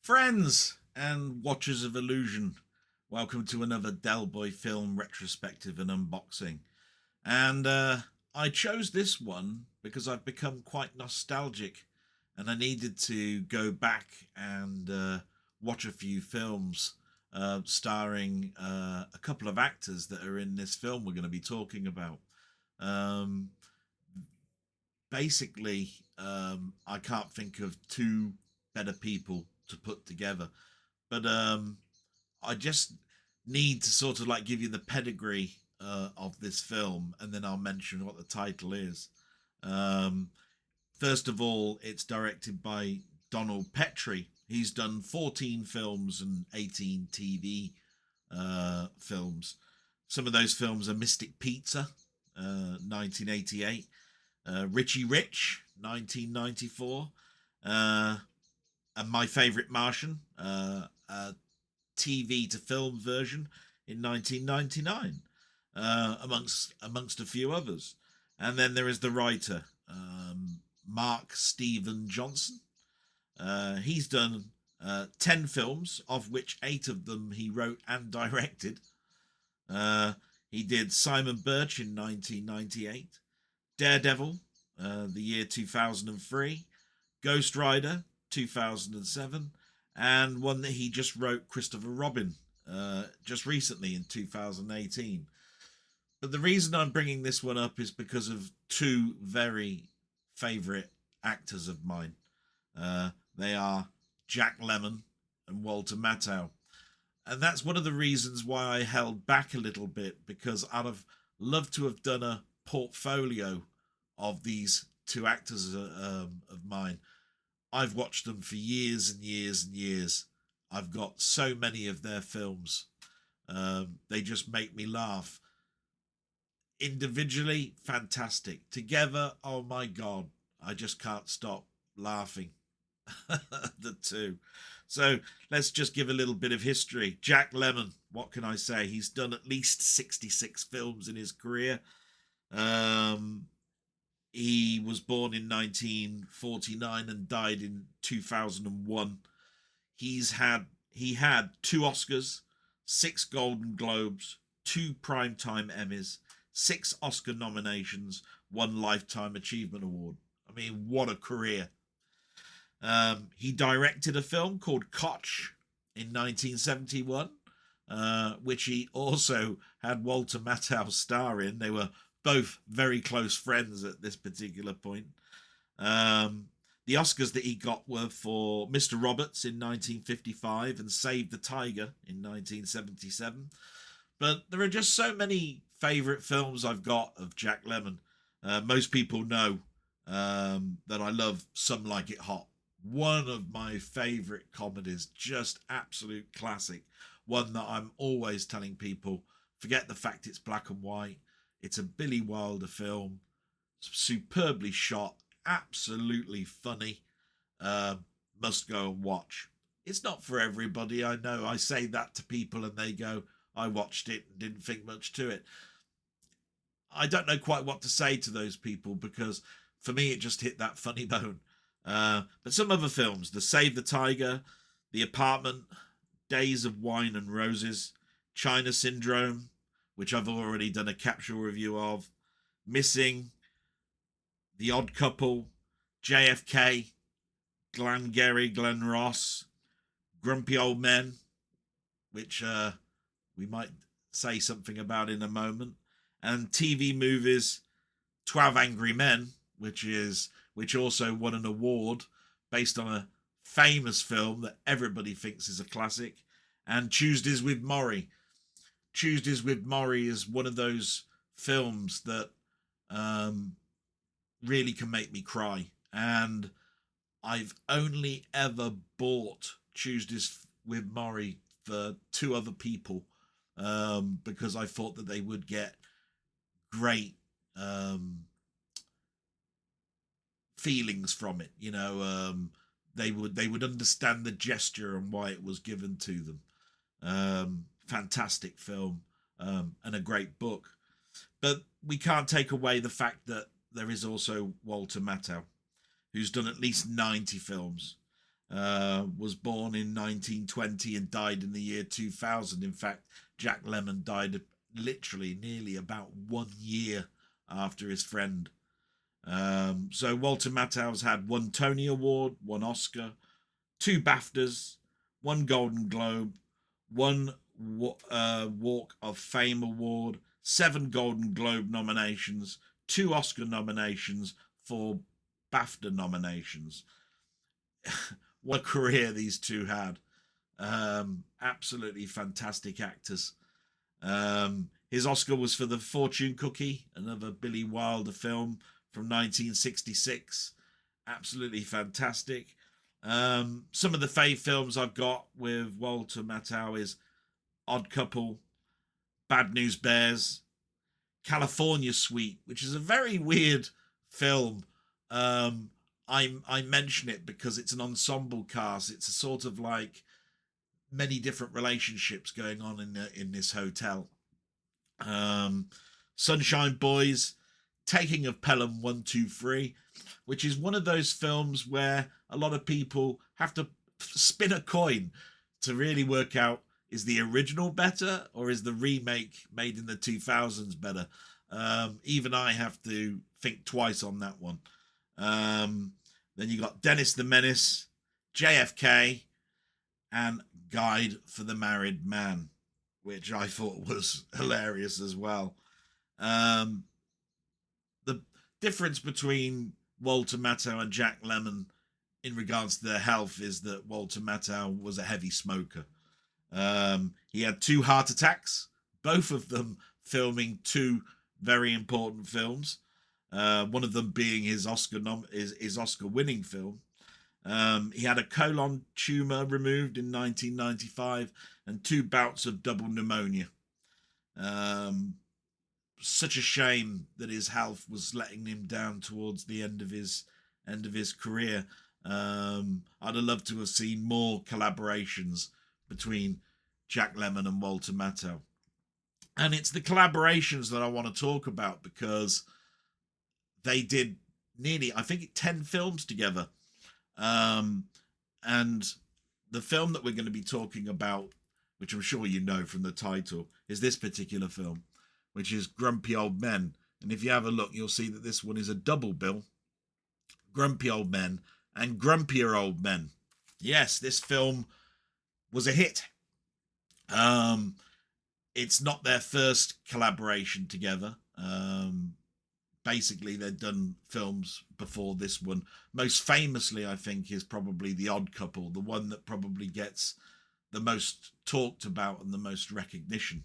Friends and watchers of illusion, welcome to another Delboy film retrospective and unboxing. And I chose this one because I've become quite nostalgic and I needed to go back and watch a few films starring a couple of actors that are in this film we're going to be talking about. Um, I can't think of two better people to put together. But I just need to sort of like give you the pedigree of this film, and then I'll mention what the title is. Um, First of all, it's directed by Donald Petrie. He's done 14 films and 18 TV films. Some of those films are Mystic Pizza, 1988, Richie Rich, 1994, and My Favorite Martian, a TV to film version in 1999, amongst a few others. And then there is the writer, Mark Steven Johnson. He's done 10 films, of which 8 of them he wrote and directed. He did Simon Birch in 1998, Daredevil, the year 2003, Ghost Rider, 2007, and one that he just wrote, Christopher Robin, just recently in 2018. But the reason I'm bringing this one up is because of two very favourite actors of mine. They are Jack Lemmon and Walter Matthau. And that's one of the reasons why I held back a little bit, because I'd have loved to have done a portfolio of these two actors of mine. I've watched them for years and years and years. I've got so many of their films. They just make me laugh. Individually, fantastic. Together, oh my God, I just can't stop laughing. The two. So let's just give a little bit of history. Jack Lemmon, what can I say? He's done at least 66 films in his career. He was born in 1949 and died in 2001. He had 2 Oscars, 6 Golden Globes, 2 Primetime Emmys, 6 Oscar nominations, 1 Lifetime Achievement Award. I mean, what a career. He directed a film called Koch in 1971, which he also had Walter Matthau star in. They were both very close friends at this particular point. The Oscars that he got were for Mr. Roberts in 1955 and Save the Tiger in 1977. But there are just so many favourite films I've got of Jack Lemmon. Most people know that I love Some Like It Hot. One of my favourite comedies, just absolute classic. One that I'm always telling people, forget the fact it's black and white. It's a Billy Wilder film, superbly shot, absolutely funny. Must go and watch. It's not for everybody, I know. I say that to people and they go, I watched it and didn't think much to it. I don't know quite what to say to those people, because for me it just hit that funny bone. But some other films, The Save the Tiger, The Apartment, Days of Wine and Roses, China Syndrome, which I've already done a capsule review of, Missing, The Odd Couple, JFK, Glengarry Glen Ross, Grumpy Old Men, which we might say something about in a moment, and TV movies, 12 Angry Men, which also won an award based on a famous film that everybody thinks is a classic, and Tuesdays with Morrie. Tuesdays with Morrie is one of those films that really can make me cry, and I've only ever bought Tuesdays with Morrie for 2 other people, because I thought that they would get great feelings from it. They would understand the gesture and why it was given to them. Fantastic film, and a great book. But we can't take away the fact that there is also Walter Matthau, who's done at least 90 films. was born in 1920 and died in the year 2000. In fact, Jack Lemmon died literally nearly about 1 year after his friend. So Walter Matthau's had 1 Tony Award, 1 Oscar, 2 Baftas, 1 Golden Globe, 1 Walk of Fame Award, 7 Golden Globe nominations, 2 Oscar nominations, 4 BAFTA nominations. What a career these two had. Absolutely fantastic actors. His Oscar was for The Fortune Cookie, another Billy Wilder film from 1966. Absolutely fantastic. Some of the fave films I've got with Walter Matthau is Odd Couple, Bad News Bears, California Suite, which is a very weird film. I mention it because it's an ensemble cast. It's a sort of like many different relationships going on in this hotel. Sunshine Boys, Taking of Pelham 123, which is one of those films where a lot of people have to spin a coin to really work out, is the original better or is the remake made in the 2000s better? Even I have to think twice on that one. Then you got Dennis the Menace, JFK, and Guide for the Married Man, which I thought was hilarious as well. The difference between Walter Matthau and Jack Lemmon in regards to their health is that Walter Matthau was a heavy smoker. He had 2 heart attacks, both of them filming 2 very important films. One of them being his Oscar-winning film. He had a colon tumor removed in 1995 and 2 bouts of double pneumonia. Such a shame that his health was letting him down towards the end of his career. I'd have loved to have seen more collaborations between Jack Lemmon and Walter Matthau. And it's the collaborations that I want to talk about because they did nearly, I think, 10 films together. And the film that we're going to be talking about, which I'm sure you know from the title, is this particular film, which is Grumpy Old Men. And if you have a look, you'll see that this one is a double bill. Grumpy Old Men and Grumpier Old Men. Yes, this film was a hit. It's not their first collaboration together. Basically, they'd done films before this one. Most famously, I think, is probably The Odd Couple, the one that probably gets the most talked about and the most recognition.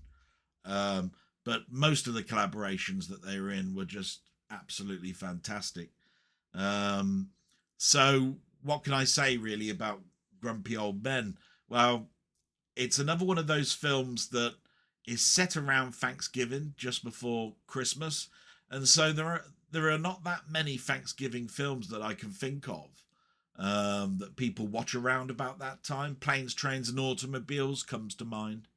But most of the collaborations that they were in were just absolutely fantastic. So what can I say really about Grumpy Old Men? Well, it's another one of those films that is set around Thanksgiving, just before Christmas. And so there are not that many Thanksgiving films that I can think of that people watch around about that time. Planes, Trains and Automobiles comes to mind.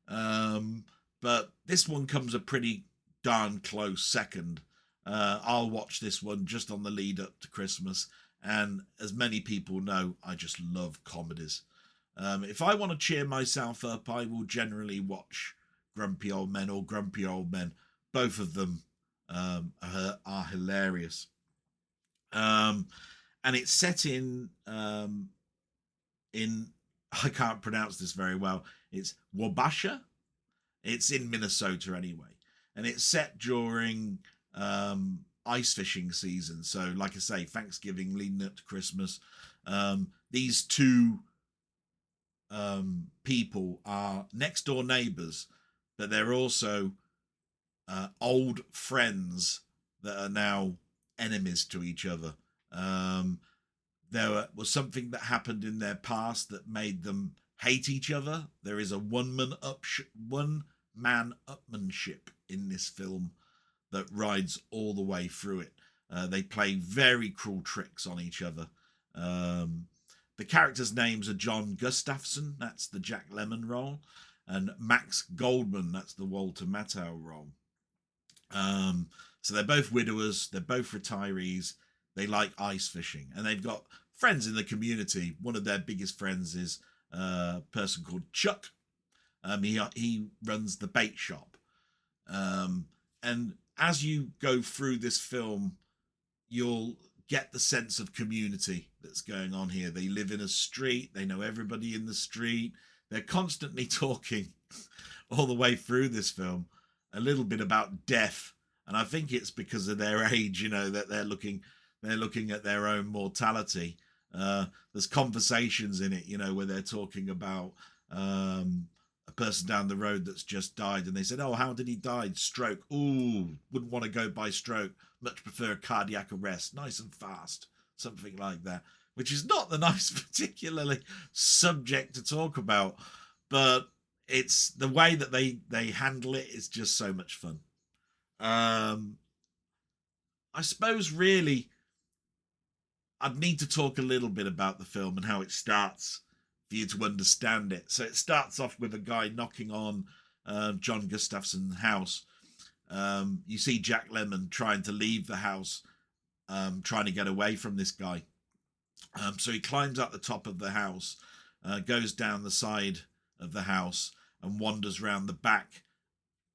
But this one comes a pretty darn close second. I'll watch this one just on the lead up to Christmas. And as many people know, I just love comedies. If I want to cheer myself up, I will generally watch Grumpy Old Men or Grumpy Old Men. Both of them are hilarious. And it's set in I can't pronounce this very well. It's Wabasha. It's in Minnesota anyway. And it's set during ice fishing season. So like I say, Thanksgiving leading up to Christmas. These 2 people are next door neighbors, but they're also old friends that are now enemies to each other. There was something that happened in their past that made them hate each other. There is a one-man upmanship in this film that rides all the way through it. They play very cruel tricks on each other. The characters' names are John Gustafson, that's the Jack Lemmon role, and Max Goldman, that's the Walter Matthau role. So they're both widowers, they're both retirees, they like ice fishing, and they've got friends in the community. One of their biggest friends is a person called Chuck. He runs the bait shop. And as you go through this film, you'll get the sense of community that's going on here. They live in a street. They know everybody in the street. They're constantly talking all the way through this film a little bit about death. And I think it's because of their age, that they're looking at their own mortality. There's conversations in it, where they're talking about a person down the road that's just died, and they said, "Oh, how did he die? Stroke. Ooh, wouldn't want to go by stroke. Much prefer cardiac arrest, nice and fast." Something like that, which is not the nice particularly subject to talk about, but it's the way that they handle it is just so much fun. I suppose really I'd need to talk a little bit about the film and how it starts for you to understand it. So it starts off with a guy knocking on John Gustafson's house. You see Jack Lemmon trying to leave the house, trying to get away from this guy. So he climbs up the top of the house, goes down the side of the house, and wanders round the back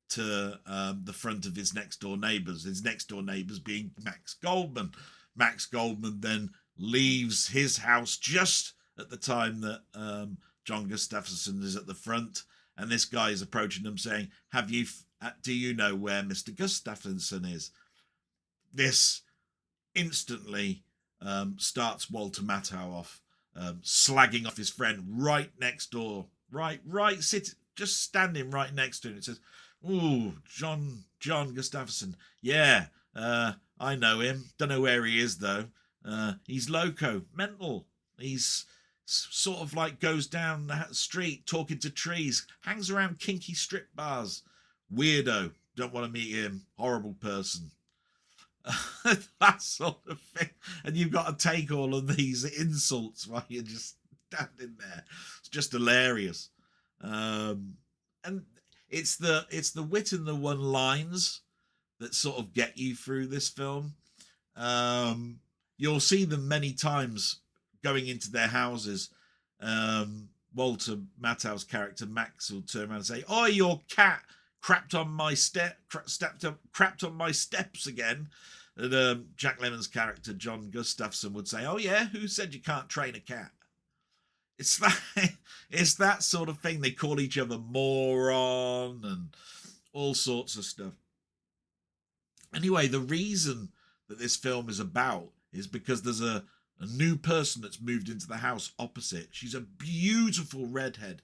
to the front of his next door neighbours. His next door neighbours being Max Goldman. Max Goldman then leaves his house just at the time that John Gustafson is at the front, and this guy is approaching them saying, do you know where Mr. Gustafson is? This instantly starts Walter Matthau off, slagging off his friend right next door, just standing right next to him. It says, "Ooh, John Gustafson. Yeah, I know him. Don't know where he is though. He's loco, mental. He's sort of like goes down the street talking to trees, hangs around kinky strip bars. Weirdo. Don't want to meet him. Horrible person." That sort of thing. And you've got to take all of these insults while you're just standing there. It's just hilarious. And it's the wit and the one-liners that sort of get you through this film. You'll see them many times going into their houses. Walter Matthau's character Max will turn around and say, "Oh, your cat crapped on my crapped on my steps again." And Jack Lemmon's character John Gustafson would say, "Oh yeah, who said you can't train a cat?" It's that sort of thing. They call each other moron and all sorts of stuff. Anyway, the reason that this film is about is because there's a new person that's moved into the house opposite. She's a beautiful redhead,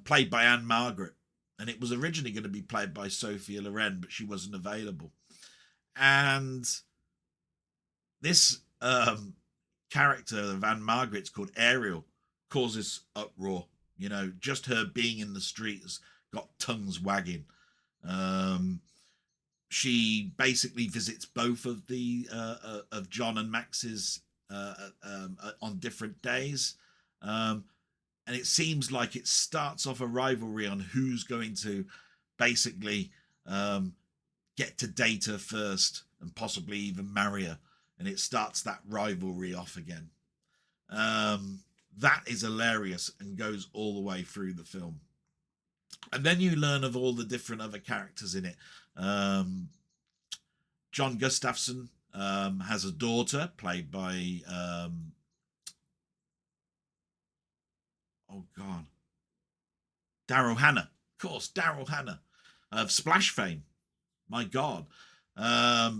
played by Ann-Margaret. And it was originally going to be played by Sophia Loren, but she wasn't available. And this character of Ann-Margaret's called Ariel causes uproar. Just her being in the street has got tongues wagging. She basically visits both of the of John and Max's on different days. And it seems like it starts off a rivalry on who's going to basically get to date her first and possibly even marry her. And it starts that rivalry off again. That is hilarious and goes all the way through the film. And then you learn of all the different other characters in it. John Gustafson has a daughter played by... Daryl Hannah. Of course, Daryl Hannah of Splash fame. My God.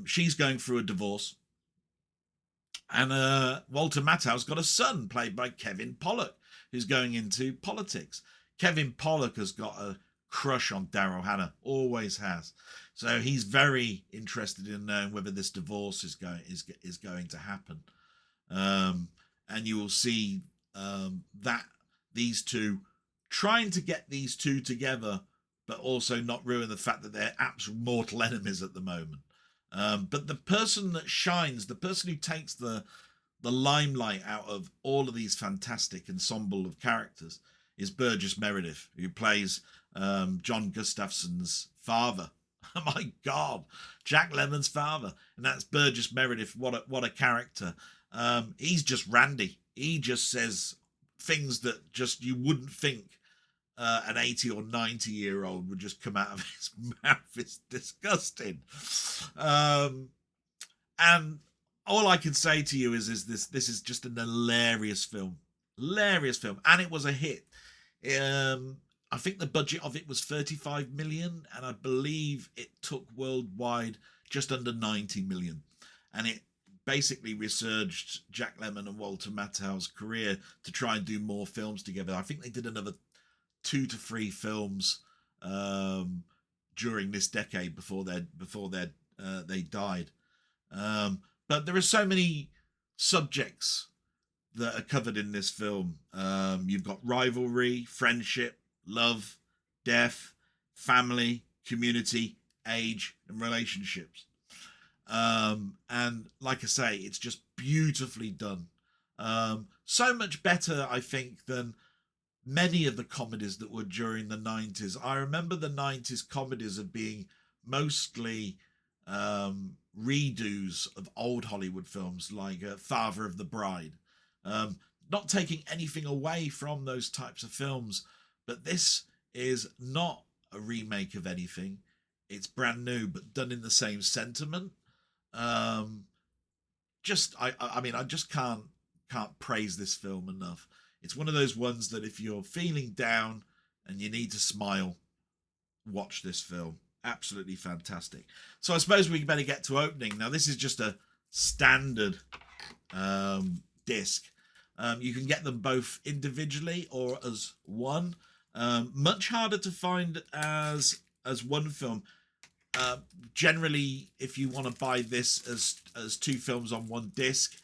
She's going through a divorce. And Walter Matthau's got a son played by Kevin Pollak, who's going into politics. Kevin Pollak has got a crush on Daryl Hannah, always has. So he's very interested in knowing whether this divorce is going to happen. And you will see that these two trying to get these two together, but also not ruin the fact that they're absolute mortal enemies at the moment. But the person that shines, the person who takes the limelight out of all of these fantastic ensemble of characters is Burgess Meredith, who plays John Gustafson's father. Oh my God, Jack Lemmon's father. And that's Burgess Meredith. What a character. He's just randy. He just says things that just you wouldn't think an 80 or 90-year-old would just come out of his mouth. It's disgusting. And all I can say to you is this is just an hilarious film. Hilarious film. And it was a hit. I think the budget of it was 35 million, and I believe it took worldwide just under 90 million. And it basically resurged Jack Lemmon and Walter Matthau's career to try and do more films together. I think they did another 2 to 3 films during this decade before they died. But there are so many subjects that are covered in this film. You've got rivalry, friendship, love, death, family, community, age, and relationships. And like I say, it's just beautifully done. So much better, I think, than many of the comedies that were during the 90s. I remember the 90s comedies of being mostly redos of old Hollywood films like Father of the Bride. Not taking anything away from those types of films, but this is not a remake of anything. It's brand new, but done in the same sentiment. I mean, I just can't praise this film enough. It's one of those ones that if you're feeling down and you need to smile, watch this film. Absolutely fantastic. So I suppose we better get to opening. Now, this is just a standard disc. You can get them both individually or as one. Much harder to find as one film. Generally, if you want to buy this as 2 films on one disc,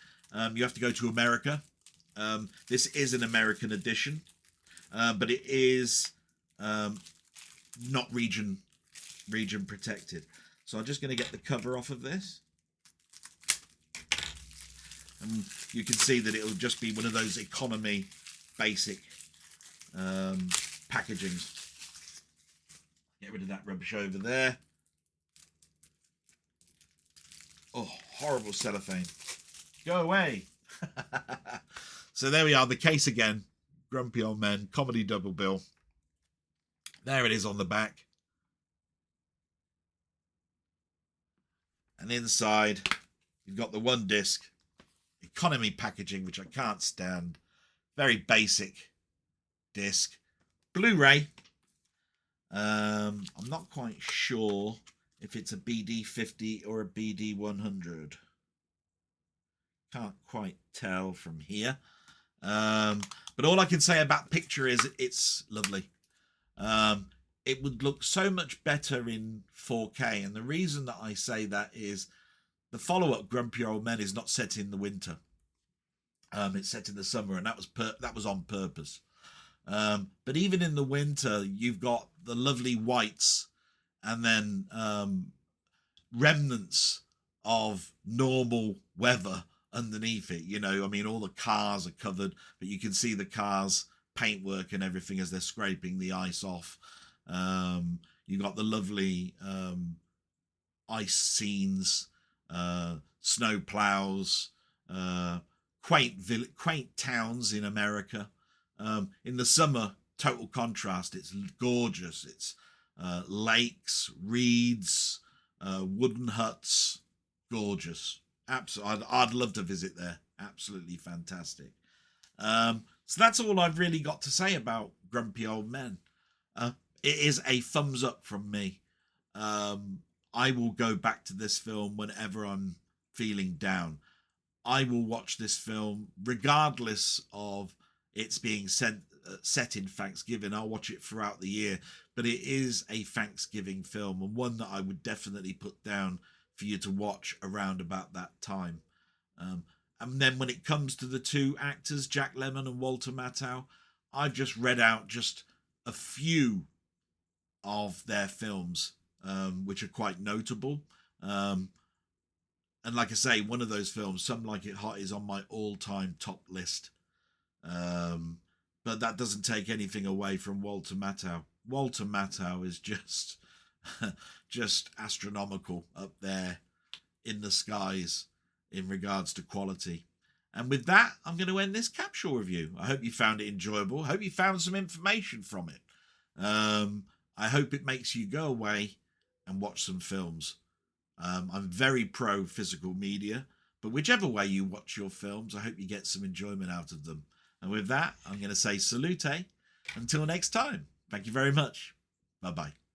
you have to go to America. This is an American edition, but it is not region protected. So I'm just going to get the cover off of this, and you can see that it'll just be one of those economy basic packagings. Get rid of that rubbish over there. Oh, horrible cellophane. Go away. So there we are, the case again. Grumpy Old Men, comedy double bill. There it is on the back. And inside, you've got the one disc. Economy packaging, which I can't stand. Very basic disc. Blu-ray. I'm not quite sure if it's a BD50 or a BD100. Can't quite tell from here. But all I can say about picture is it's lovely. It would look so much better in 4K. And the reason that I say that is the follow-up Grumpy Old Men is not set in the winter. It's set in the summer, and that was on purpose. But even in the winter, you've got the lovely whites and then remnants of normal weather underneath it. You know, I mean, all the cars are covered, but you can see the cars paintwork and everything as they're scraping the ice off. You got the lovely ice scenes, snow plows, quaint towns in America. In the summer, total contrast. It's gorgeous. It's lakes, reeds, wooden huts. Gorgeous. Absolutely, I'd love to visit there. Absolutely fantastic. So that's all I've really got to say about Grumpy Old Men. It is a thumbs up from me. I will go back to this film whenever I'm feeling down. I will watch this film regardless of it's being set in Thanksgiving. I'll watch it throughout the year, but it is a Thanksgiving film, and one that I would definitely put down for you to watch around about that time. And then when it comes to the 2 actors, Jack Lemmon and Walter Matthau, I've just read out just a few of their films, which are quite notable. And like I say, one of those films, Some Like It Hot, is on my all-time top list. But that doesn't take anything away from Walter Matthau. Walter Matthau is just astronomical up there in the skies in regards to quality. And with that, I'm going to end this capsule review. I hope you found it enjoyable. I hope you found some information from it. I hope it makes you go away and watch some films. I'm very pro physical media, but whichever way you watch your films, I hope you get some enjoyment out of them. And with that, I'm going to say salute. Until next time. Thank you very much. Bye-bye.